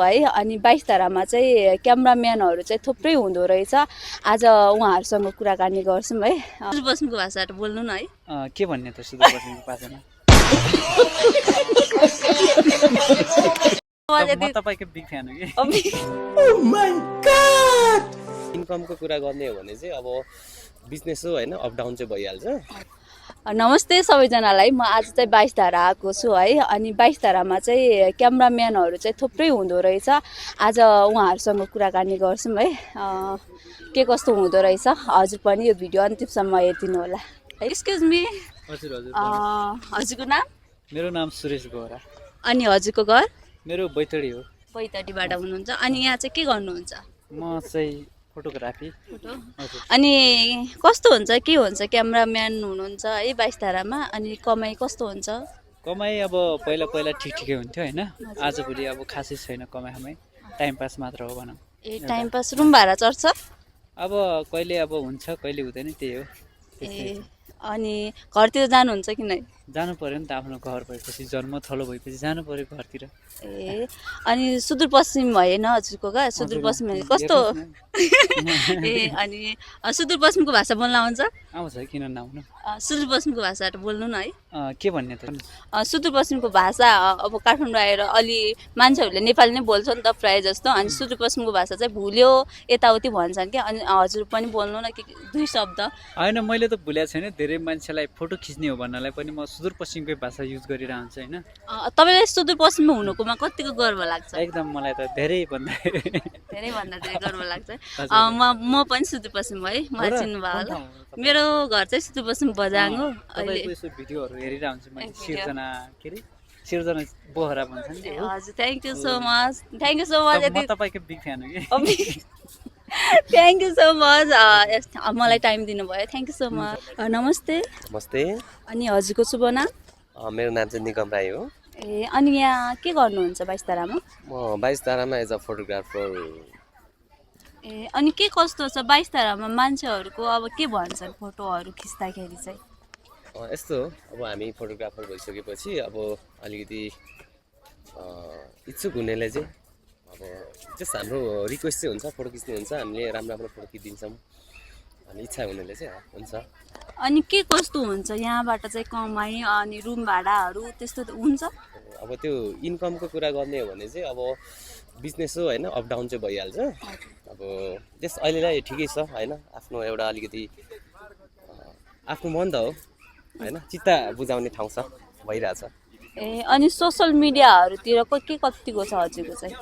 है। अनि 22 धारामा चाहिँ क्यामराम्यानहरू चाहिँ थुप्रै हुँदो रहेछ। आज उहाँहरूसँग कुराकानी गर्छौँ है। सुदूरपश्चिमको भाषाबाट बोल्नु न है। के भन्ने त सुदूरपश्चिमको भाषामा? म तपाईको बिग फ्यान हो कि। Oh my god! इन्कमको कुरा गर्ने हो भने चाहिँ अब बिजनेस हो हैन, अप डाउन चाहिँ भइहाल्छ। नमस्ते सबैजनालाई, म आज चाहिँ 22 धारा आएको छु है। अनि 22 धारामा चाहिँ क्यामराम्यानहरू चाहिँ थुप्रै हुँदो रहेछ। आज उहाँहरूसँग कुराकानी गर्छौँ है। के कस्तो हुँदो रहेछ हजुर पनि यो भिडियो अन्तिमसम्म हेरिदिनु होला। एक्सक्युज मी, हजुर हजुर। हजुरको नाम? मेरो नाम सुरेश गोरा। अनि हजुरको घर? मेरो बैतडी हो। बैतडीबाट हुनुहुन्छ। अनि यहाँ चाहिँ के गर्नुहुन्छ? म चाहिँ फोटोग्राफी। फोटो। अनि कस्तो हुन्छ, के हुन्छ क्यामराम्यान हुनुहुन्छ है 22 धारामा? अनि कमाइ कस्तो हुन्छ? कमाइ अब पहिला पहिला ठिक ठिकै हुन्थ्यो हैन। आजभोलि अब खासै छैन कमाइ, टाइम पास मात्र हो भनौँ। ए टाइम पास। रुम भाडा चढ्छ? अब कहिले अब हुन्छ कहिले हुँदैन, त्यही हो। ए अनि घरतिर जानुहुन्छ कि नै? जानु पर्यो नि त, आफ्नो घर भएपछि, जन्मथलो भएपछि जानु पर्यो घरतिर। ए अनि सुदूरपश्चिम भएन हजुरको घर? सुदूरपश्चिम कस्तो? ए अनि सुदूरपश्चिमको भाषा बोल्न आउँछ? आउँछ, किन नआउनु। सुदूरपश्चिमको भाषाबाट बोल्नु न है। के भन्ने त? सुदूरपश्चिमको भाषा अब काठमाडौँ आएर अलि मान्छेहरूले नेपाली नै बोल्छ नि त प्रायः जस्तो। अनि सुदूरपश्चिमको भाषा चाहिँ भुल्यो यताउति भन्छन् क्या। अनि हजुर पनि बोल्नु न कि दुई शब्द। होइन, मैले त भुलेको छैन। धेरै मान्छेलाई फोटो खिच्ने हो भन्नलाई पनि म सुदूरपश्चिमकै भाषा युज गरिरहन्छु होइन। तपाईँलाई सुदूरपश्चिममा हुनुकोमा कतिको गर्व लाग्छ? एकदम, मलाई त धेरैभन्दा धेरै गर्व लाग्छ। म पनि सुदूरपश्चिम है, मलाई चिन्नुभयो होला। मेरो घर चाहिँ सुदूरपश्चिम बजाङ हो। तपाईँको यसो भिडियोहरू हेरिरहन्छु मैले। सिर्जना के अरे, सिर्जना बोहरा भन्छ नि। हजुर, thank you so much. Thank you so much. म तपाईँको बिग फ्यान हो कि। थ्याङ्क यू सो मच, मलाई टाइम दिनुभयो। Thank you so much. नमस्ते। नमस्ते। अनि हजुरको शुभ नाम? मेरो नाम चाहिँ निगम राई हो। ए अनि यहाँ के गर्नुहुन्छ 22 धारामा? म 22 धारामा एज अ फोटोग्राफर। ए अनि के कस्तो छ 22 धारामा मान्छेहरूको अब के भन्छन् फोटोहरू खिच्दाखेरि चाहिँ? यस्तो हो, अब हामी फोटोग्राफर भइसकेपछि अब अलिकति इच्छुक हुनेले चाहिँ अब जस्ट हाम्रो रिक्वेस्ट चाहिँ हुन्छ, फोटो खिच्ने हुन्छ, हामीले राम्रो राम्रो फोटो खिचिदिन्छौँ। अनि इच्छा हुनेले चाहिँ हुन्छ। अनि के कस्तो हुन्छ यहाँबाट चाहिँ कमाइ अनि रुम भाडाहरू त्यस्तो हुन्छ? अब त्यो इन्कमको कुरा गर्ने हो भने चाहिँ अब बिजनेस हो होइन, अप डाउन चाहिँ भइहाल्छ। अब त्यस अहिलेलाई ठिकै छ होइन। आफ्नो एउटा अलिकति आफ्नो मन त हो होइन, चित्त बुझाउने ठाउँ छ, भइरहेछ। ए अनि सोसल मिडियाहरूतिर के कतिको छ हजुरको चाहिँ?